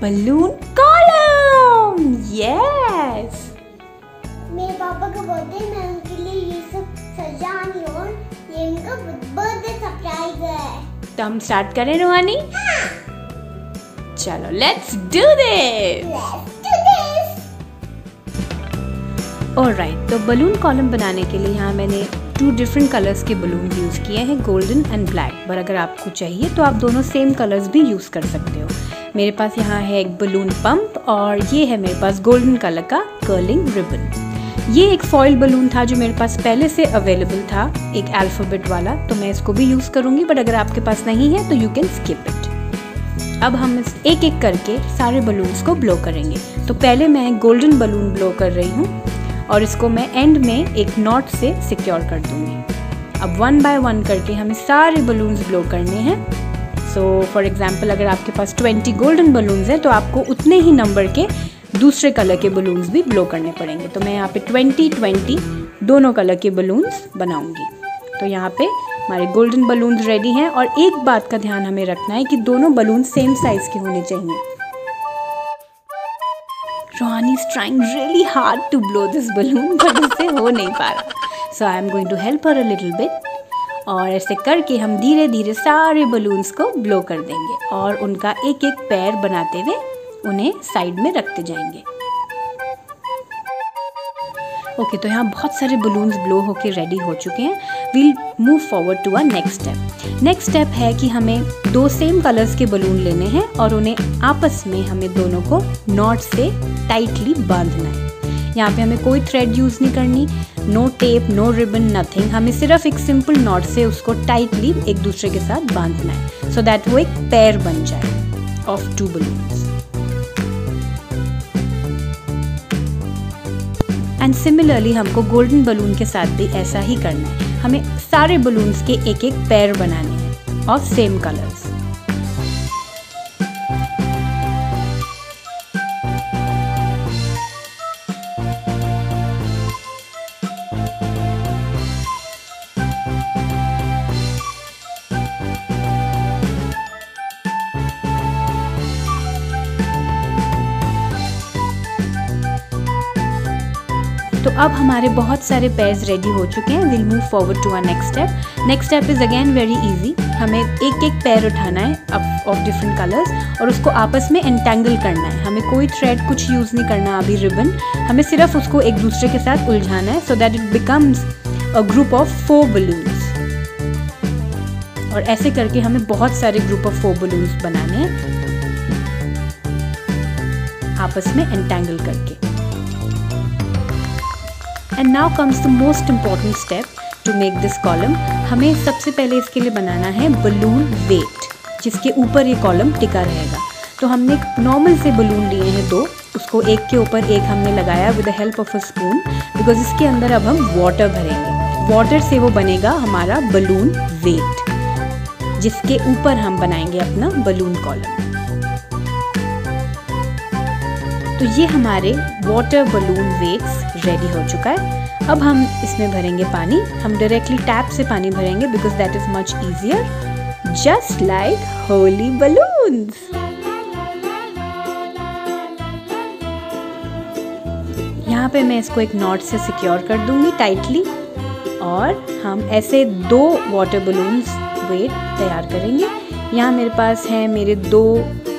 balloon column. Yes. मेरे पापा का बर्थडे, मैं उनके लिए ये सब सजा रही हूँ। ये उनका बर्थडे सरप्राइज है। तो हम स्टार्ट करें रूहानी? हाँ। चलो लेट्स डू दिस। ऑलराइट, तो बलून कॉलम बनाने के लिए यहाँ मैंने 2 डिफरेंट कलर्स के बलून यूज़ किए हैं, गोल्डन एंड ब्लैक। पर अगर आपको चाहिए तो आप दोनों सेम कलर्स भी यूज़ कर सकते हो। मेरे पास यहाँ है एक बलून पंप और ये है मेरे पास गोल्डन कलर का कर्लिंग रिबन। ये एक फॉइल बलून था जो मेरे पास पहले से अवेलेबल था, एक अल्फ़ाबेट वाला, तो मैं इसको भी यूज़ करूँगी। बट अगर आपके पास नहीं है तो यू कैन स्किप इट। अब हम इस एक एक करके सारे बलून्स को ब्लो करेंगे। तो पहले मैं गोल्डन बलून ब्लो कर रही हूँ और इसको मैं एंड में एक नॉट से सिक्योर कर दूँगी। अब 1 बाय 1 करके हमें सारे बलून्स ब्लो करने हैं। सो फॉर एग्जाम्पल, अगर आपके पास 20 गोल्डन बलून्स हैं तो आपको उतने ही नंबर के दूसरे कलर के बलून्स भी ब्लो करने पड़ेंगे। तो मैं यहाँ पे 20-20 दोनों कलर के बलून्स बनाऊंगी। तो यहाँ पे हमारे गोल्डन बलून्स रेडी हैं। और एक बात का ध्यान हमें रखना है कि दोनों बलून सेम साइज के होने चाहिए। Rohani is trying really hard to blow this balloon, but उससे हो नहीं पा रहा। So I am going to help her a little bit। और ऐसे करके हम धीरे धीरे सारे बलून्स को ब्लो कर देंगे और उनका एक एक पैर बनाते हुए उन्हें साइड में रखते जाएंगे। ओके, तो यहाँ बहुत सारे बलून्स ब्लो होके रेडी हो चुके हैं। We'll move forward to a next step. Next step है कि हमें 2 सेम कलर्स के बलून लेने हैं और उन्हें आपस में हमें दोनों को नॉट से टाइटली बांधना है। यहाँ पे हमें कोई थ्रेड यूज़ नहीं करनी, no tape, no ribbon, nothing. हमें सिर्फ एक सिंपल नॉट से उसको टाइटली एक दूसरे के साथ बांधना है, सो दैट वो एक पेयर बन जाए ऑफ 2 बलून्स। एंड सिमिलरली हमको गोल्डन बलून के साथ भी ऐसा ही करना है। हमें सारे बलून्स के एक एक पेयर बनाने हैं ऑफ सेम कलर्स। तो अब हमारे बहुत सारे पेयर्स रेडी हो चुके हैं। Will move forward to our next step. Next step is again very easy. हमें एक एक पेयर उठाना है ऑफ डिफरेंट कलर्स और उसको आपस में एंटेंगल करना है। हमें कोई थ्रेड कुछ यूज़ नहीं करना अभी, रिबन। हमें सिर्फ उसको एक दूसरे के साथ उलझाना है so that it becomes a group of 4 balloons. और ऐसे करके हमें बहुत सारे ग्रुप ऑफ 4 बलून्स बनाने हैं आपस में एंटेंगल करके। And now comes the most important step to make this column. हमें सबसे पहले इसके लिए बनाना है बलून वेट, जिसके ऊपर ये कॉलम टिका रहेगा। तो हमने नॉर्मल से बलून लिए हैं 2, उसको एक के ऊपर एक हमने लगाया with the help of a spoon, because इसके अंदर अब हम वाटर भरेंगे। वाटर से वो बनेगा हमारा बलून वेट, जिसके ऊपर हम बनाएंगे अपना बलून कॉलम। तो ये हमारे वाटर बलून वेट्स रेडी हो चुका है। अब हम इसमें भरेंगे पानी। हम डायरेक्टली टैप से पानी भरेंगे because that is much easier, just like holy balloons. यहाँ पे मैं इसको एक नॉट से सिक्योर कर दूंगी टाइटली और हम ऐसे 2 वाटर बलून्स वेट तैयार करेंगे। यहाँ मेरे पास हैं मेरे 2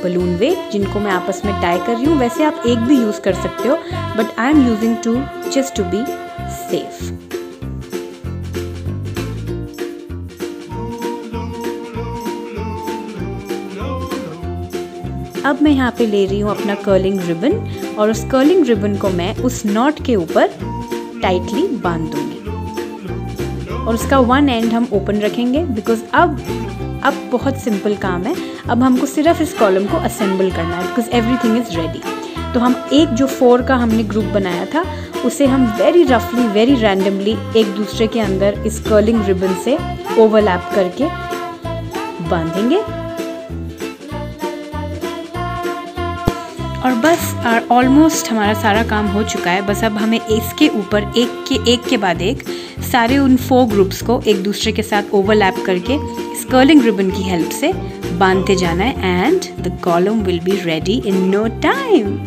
बलून वेट जिनको मैं आपस में टाई कर रही हूँ। वैसे आप एक भी यूज़ कर सकते हो, but I am using 2 just to be safe. अब मैं यहाँ पे ले रही हूँ अपना कर्लिंग रिबन और उस कर्लिंग रिबन को मैं उस नॉट के ऊपर टाइटली बांध दूंगी और उसका 1 एंड हम ओपन रखेंगे बिकॉज अब बहुत सिंपल काम है। अब हमको सिर्फ इस कॉलम को असेंबल करना है बिकॉज एवरीथिंग इज़ रेडी। तो हम एक जो 4 का हमने ग्रुप बनाया था उसे हम वेरी रफली, वेरी रैंडमली एक दूसरे के अंदर इस कर्लिंग रिबन से ओवरलैप करके बांधेंगे। और बस ऑलमोस्ट हमारा सारा काम हो चुका है। बस अब हमें इसके ऊपर एक के बाद एक सारे उन 4 ग्रुप्स को एक दूसरे के साथ ओवरलैप करके इस कर्लिंग रिबन की हेल्प से बांधते जाना है and the column will be ready in no time.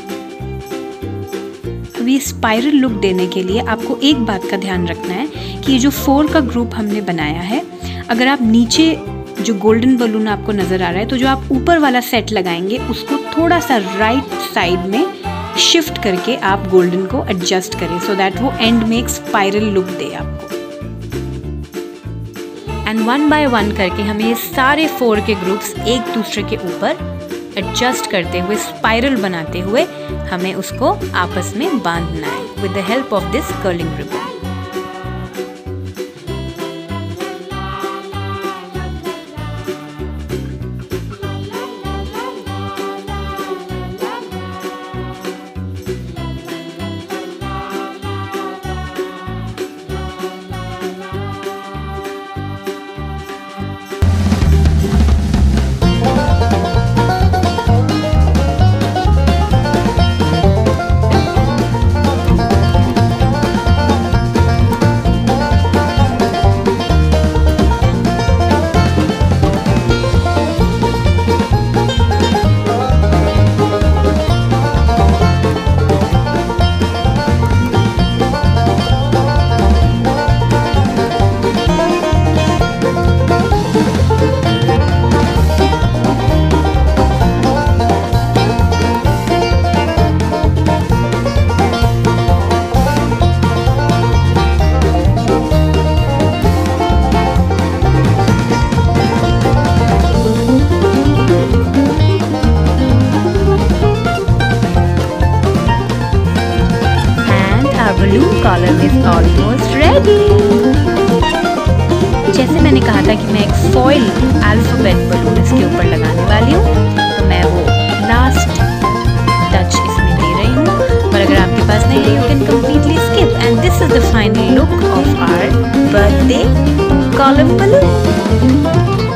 अब ये स्पाइरल लुक देने के लिए आपको एक बात का ध्यान रखना है कि ये जो 4 का ग्रुप हमने बनाया है, अगर आप नीचे जो गोल्डन बलून आपको नज़र आ रहा है, तो जो आप ऊपर वाला सेट लगाएंगे उसको थोड़ा सा राइट साइड में शिफ्ट करके आप गोल्डन को एडजस्ट करें सो दैट वो एंड में एक स्पाइरल लुक दे आपको। एंड 1 बाय 1 करके हमें ये सारे 4 के ग्रुप्स एक दूसरे के ऊपर एडजस्ट करते हुए, स्पाइरल बनाते हुए हमें उसको आपस में बांधना है with the help of this curling ribbon. balloon column is almost ready. जैसे मैंने कहा था कि मैं एक फॉइल अल्फाबेट बलून इसके ऊपर लगाने वाली हूँ, तो मैं वो लास्ट टच इसमें दे रही हूँ। पर अगर आपके पास नहीं है, you can completely skip, and this is the final look of our birthday column balloon.